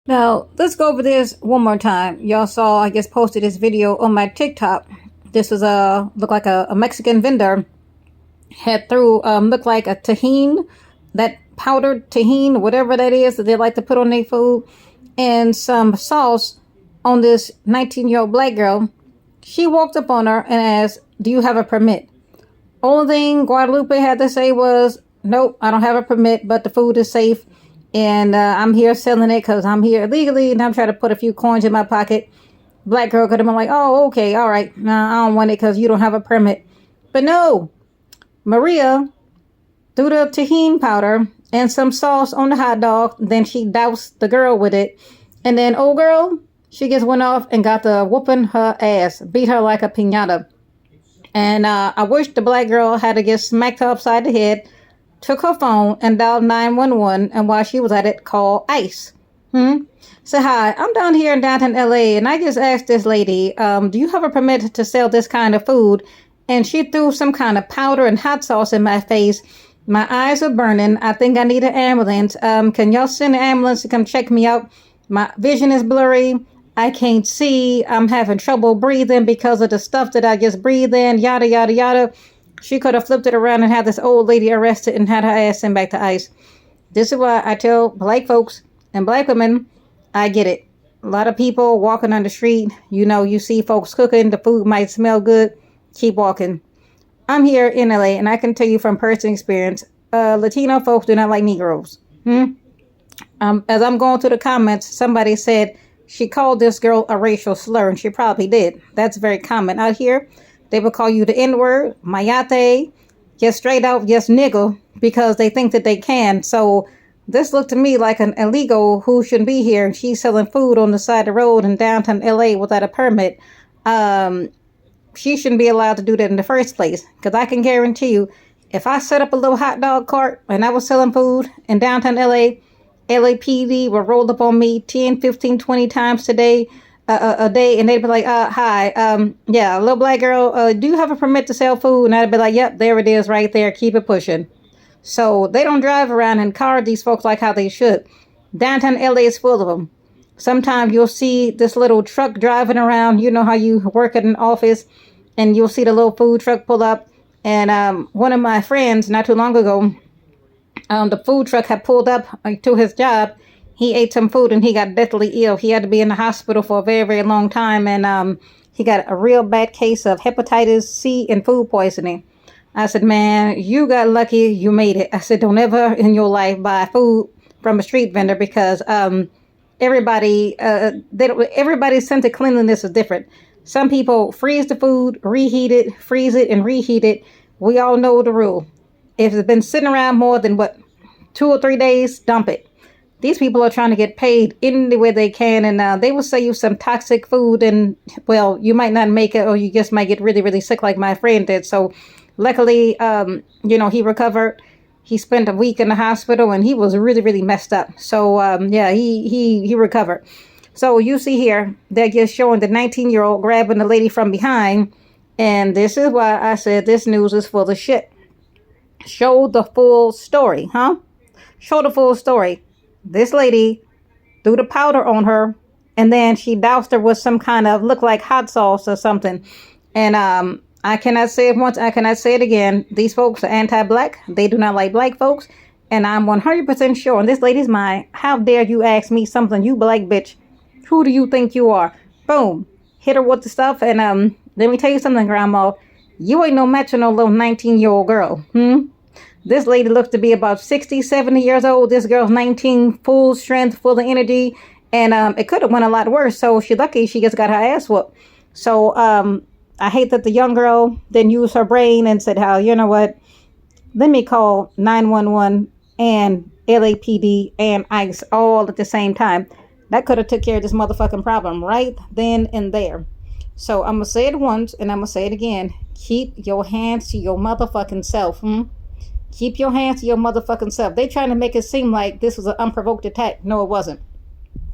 Now, let's go over this one more time. Y'all saw, I guess, posted this video on my TikTok. This was looked like a Mexican vendor had through, looked like a tahine, that powdered tahine, whatever that is that they like to put on their food, and some sauce on this 19-year-old black girl. She walked up on her and asked, "Do you have a permit?" Only thing Guadalupe had to say was, "Nope, I don't have a permit, but the food is safe. And I'm here selling it because I'm here illegally and I'm trying to put a few coins in my pocket." Black girl could have been like, "Oh, okay, all right. Nah, I don't want it because you don't have a permit." But no, Maria threw the tahine powder and some sauce on the hot dog. Then she doused the girl with it. And then old girl, she just went off and got the whooping her ass, beat her like a pinata. And I wish the black girl had to get smacked her upside the head, took her phone and dialed 911, and while she was at it, called ICE. Say, "Hi, I'm down here in downtown LA, and I just asked this lady, do you have a permit to sell this kind of food?" And she threw some kind of powder and hot sauce in my face. My eyes are burning. I think I need an ambulance. Can y'all send an ambulance to come check me out? My vision is blurry. I can't see. I'm having trouble breathing because of the stuff that I just breathed in, yada, yada, yada. She could have flipped it around and had this old lady arrested and had her ass sent back to ICE. This is why I tell black folks and black women, I get it. A lot of people walking on the street, you see folks cooking, the food might smell good. Keep walking. I'm here in LA, and I can tell you from personal experience, Latino folks do not like Negroes. As I'm going through the comments, somebody said she called this girl a racial slur, and she probably did. That's very common out here. They will call you the N-word, mayate, just straight out, just nigga, because they think that they can. So this looked to me like an illegal who shouldn't be here, and she's selling food on the side of the road in downtown LA without a permit. She shouldn't be allowed to do that in the first place, because I can guarantee you, if I set up a little hot dog cart and I was selling food in downtown LA, LAPD would roll up on me 10, 15, 20 times today. A day, and they'd be like, "Hi, yeah, little black girl, do you have a permit to sell food?" And I'd be like, "Yep, there it is right there. Keep it pushing." So they don't drive around and card these folks like how they should. Downtown LA is full of them. Sometimes you'll see this little truck driving around. You know how you work at an office and you'll see the little food truck pull up. And one of my friends not too long ago, the food truck had pulled up to his job. He ate some food and he got deathly ill. He had to be in the hospital for a very, very long time. And he got a real bad case of hepatitis C and food poisoning. I said, "Man, you got lucky you made it." I said, "Don't ever in your life buy food from a street vendor because everybody's sense of cleanliness is different. Some people freeze the food, reheat it, freeze it, and reheat it. We all know the rule. If it's been sitting around more than 2 or 3 days, dump it. These people are trying to get paid any way they can, and they will sell you some toxic food, and, well, you might not make it, or you just might get really, really sick like my friend did." So, luckily, he recovered. He spent a week in the hospital, and he was really, really messed up. So, yeah, he recovered. So, you see here, they're just showing the 19-year-old grabbing the lady from behind, and this is why I said this news is full of shit. Show the full story, huh? Show the full story. This lady threw the powder on her, and then she doused her with some kind of, look like hot sauce or something. And I cannot say it once, I cannot say it again. These folks are anti-black. They do not like black folks. And I'm 100% sure in this lady's mind, how dare you ask me something, you black bitch? Who do you think you are? Boom. Hit her with the stuff. And let me tell you something, Grandma. You ain't no match for no little 19-year-old girl. This lady looks to be about 60, 70 years old. This girl's 19, full strength, full of energy. And it could have went a lot worse. So she's lucky she just got her ass whooped. So I hate that the young girl didn't use her brain and said, you know what? Let me call 911 and LAPD and ICE all at the same time. That could have took care of this motherfucking problem right then and there. So I'm going to say it once and I'm going to say it again. Keep your hands to your motherfucking self. Keep your hands to your motherfucking self. They trying to make it seem like this was an unprovoked attack. No, it wasn't.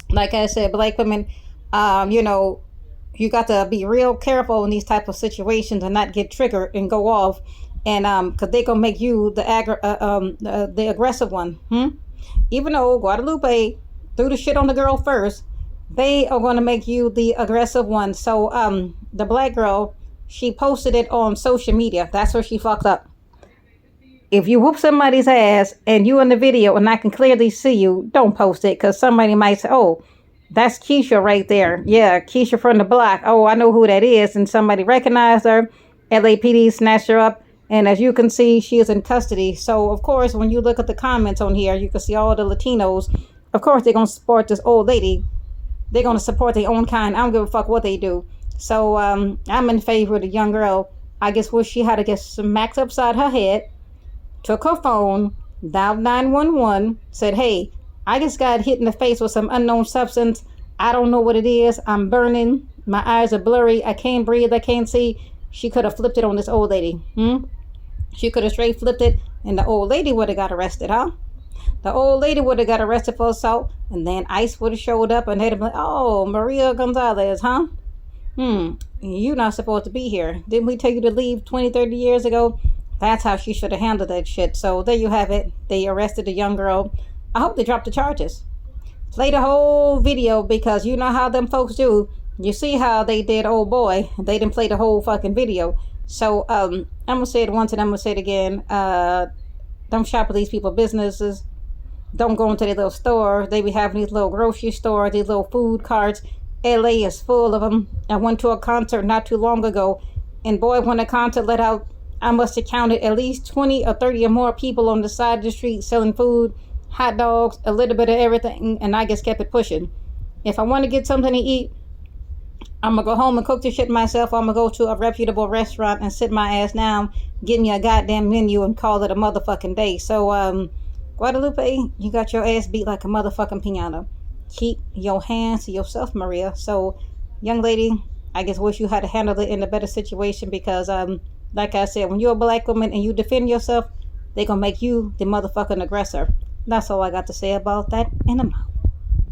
Like I said, black women, you got to be real careful in these type of situations and not get triggered and go off. And because they gonna make you the aggressive one. Even though Guadalupe threw the shit on the girl first, they are going to make you the aggressive one. So the black girl, she posted it on social media. That's where she fucked up. If you whoop somebody's ass and you in the video and I can clearly see you, don't post it, because somebody might say, oh, that's Keisha right there. Yeah, Keisha from the block. Oh, I know who that is. And somebody recognized her. LAPD snatched her up. And as you can see, she is in custody. So, of course, when you look at the comments on here, you can see all the Latinos. Of course, they're going to support this old lady. They're going to support their own kind. I don't give a fuck what they do. So, I'm in favor of the young girl. I guess wish she had to get smacked upside her head, took her phone, dialed 911, said, hey, I just got hit in the face with some unknown substance. I don't know what it is. I'm burning. My eyes are blurry. I can't breathe. I can't see. She could have flipped it on this old lady. She could have straight flipped it, and the old lady would have got arrested, huh? The old lady would have got arrested for assault, and then ICE would have showed up, and they'd have been like, oh, Maria Gonzalez, huh? You're not supposed to be here. Didn't we tell you to leave 20, 30 years ago? That's how she should have handled that shit. So there you have it. They arrested the young girl. I hope they dropped the charges. Play the whole video, because you know how them folks do. You see how they did old boy. They didn't play the whole fucking video. So I'm going to say it once and I'm going to say it again. Don't shop at these people's businesses. Don't go into their little store. They be having these little grocery stores, these little food carts. LA is full of them. I went to a concert not too long ago. And boy, when the concert let out, I must have counted at least 20 or 30 or more people on the side of the street selling food, hot dogs, a little bit of everything. And I just kept it pushing. If I want to get something to eat, I'm going to go home and cook the shit myself. I'm going to go to a reputable restaurant and sit my ass down, get me a goddamn menu and call it a motherfucking day. So, Guadalupe, you got your ass beat like a motherfucking pinata. Keep your hands to yourself, Maria. So, young lady, I just wish you had to handle it in a better situation, because, like I said, when you're a black woman and you defend yourself, they're going to make you the motherfucking aggressor. That's all I got to say about that, and I'm out.